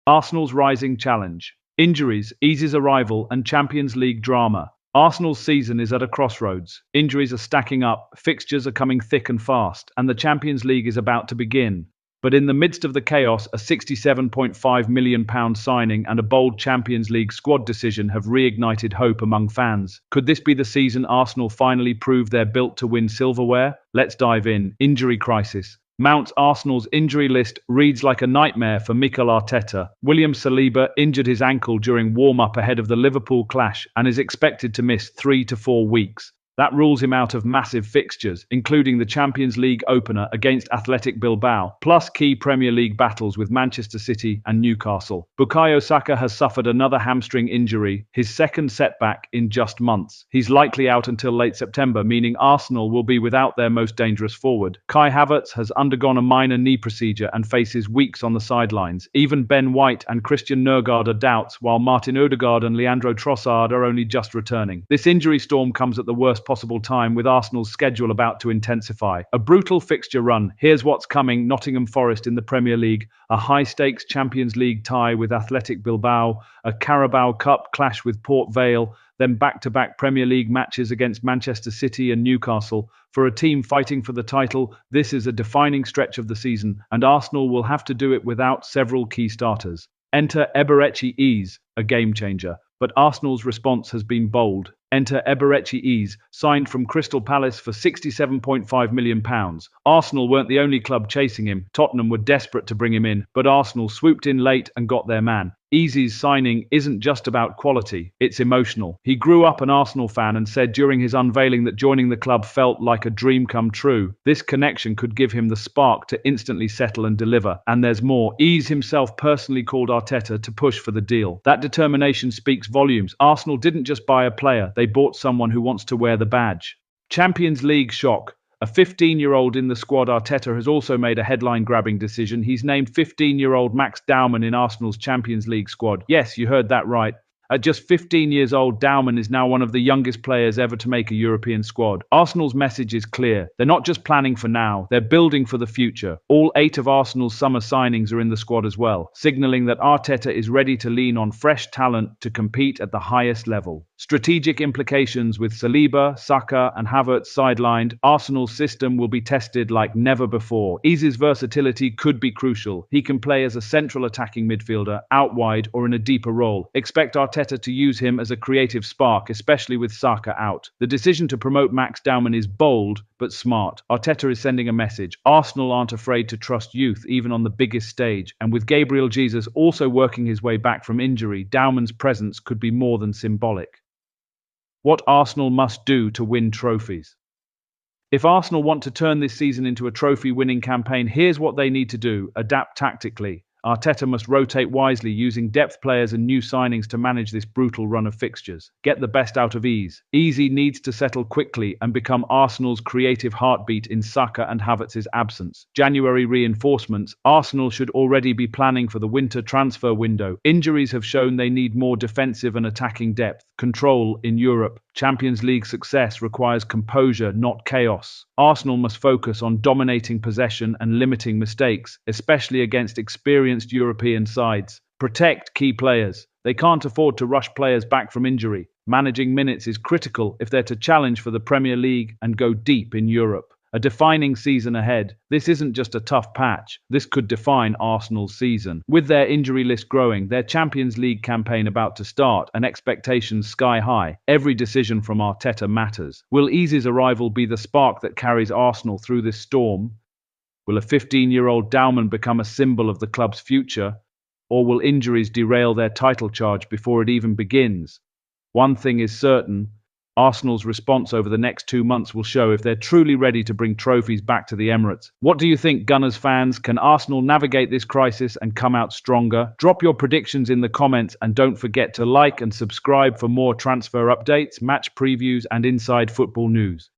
Arsenal's rising challenge. Injuries, Easy's arrival, and Champions League drama. Arsenal's season is at a crossroads. Injuries are stacking up, fixtures are coming thick and fast, and the Champions League is about to begin. But in the midst of the chaos, a £67.5 million signing and a bold Champions League squad decision have reignited hope among fans. Could this be the season Arsenal finally prove they're built to win silverware? Let's dive in. Injury crisis. Mount's Arsenal's injury list reads like a nightmare for Mikel Arteta. William Saliba injured his ankle during warm-up ahead of the Liverpool clash and is expected to miss 3 to 4 weeks. That rules him out of massive fixtures, including the Champions League opener against Athletic Bilbao, plus key Premier League battles with Manchester City and Newcastle. Bukayo Saka has suffered another hamstring injury, his second setback in just months. He's likely out until late September, meaning Arsenal will be without their most dangerous forward. Kai Havertz has undergone a minor knee procedure and faces weeks on the sidelines. Even Ben White and Christian Nørgaard are doubts, while Martin Odegaard and Leandro Trossard are only just returning. This injury storm comes at the worst possible time, with Arsenal's schedule about to intensify. A brutal fixture run. Here's what's coming. Nottingham Forest in the Premier League, a high-stakes Champions League tie with Athletic Bilbao, a Carabao Cup clash with Port Vale, then back-to-back Premier League matches against Manchester City and Newcastle. For a team fighting for the title, this is a defining stretch of the season, and Arsenal will have to do it without several key starters. Enter Eberechi Eze, a game-changer. But Arsenal's response has been bold. Enter Eberechi Eze, signed from Crystal Palace for £67.5 million. Arsenal weren't the only club chasing him. Tottenham were desperate to bring him in, but Arsenal swooped in late and got their man. Eze's signing isn't just about quality, it's emotional. He grew up an Arsenal fan and said during his unveiling that joining the club felt like a dream come true. This connection could give him the spark to instantly settle and deliver. And there's more. Eze himself personally called Arteta to push for the deal. That determination speaks volumes. Arsenal didn't just buy a player, they bought someone who wants to wear the badge. Champions League shock. A 15-year-old in the squad. Arteta has also made a headline-grabbing decision. He's named 15-year-old Max Daumann in Arsenal's Champions League squad. Yes, you heard that right. At just 15 years old, Daumann is now one of the youngest players ever to make a European squad. Arsenal's message is clear. They're not just planning for now, they're building for the future. All 8 of Arsenal's summer signings are in the squad as well, signalling that Arteta is ready to lean on fresh talent to compete at the highest level. Strategic implications. With Saliba, Saka and Havertz sidelined, Arsenal's system will be tested like never before. Eze's versatility could be crucial. He can play as a central attacking midfielder, out wide or in a deeper role. Expect Arteta to use him as a creative spark, especially with Saka out. The decision to promote Max Daumann is bold but smart. Arteta is sending a message. Arsenal aren't afraid to trust youth, even on the biggest stage. And with Gabriel Jesus also working his way back from injury, Daumann's presence could be more than symbolic. What Arsenal must do to win trophies. If Arsenal want to turn this season into a trophy-winning campaign, here's what they need to do. Adapt tactically. Arteta must rotate wisely, using depth players and new signings to manage this brutal run of fixtures. Get the best out of Eze. Eze needs to settle quickly and become Arsenal's creative heartbeat in Saka and Havertz's absence. January reinforcements. Arsenal should already be planning for the winter transfer window. Injuries have shown they need more defensive and attacking depth. Control in Europe. Champions League success requires composure, not chaos. Arsenal must focus on dominating possession and limiting mistakes, especially against experienced European sides. Protect key players. They can't afford to rush players back from injury. Managing minutes is critical if they're to challenge for the Premier League and go deep in Europe. A defining season ahead. This isn't just a tough patch. This could define Arsenal's season. With their injury list growing, their Champions League campaign about to start, and expectations sky high, every decision from Arteta matters. Will Eze's arrival be the spark that carries Arsenal through this storm? Will a 15-year-old Daumann become a symbol of the club's future? Or will injuries derail their title charge before it even begins? One thing is certain. Arsenal's response over the next 2 months will show if they're truly ready to bring trophies back to the Emirates. What do you think, Gunners fans? Can Arsenal navigate this crisis and come out stronger? Drop your predictions in the comments and don't forget to like and subscribe for more transfer updates, match previews and inside football news.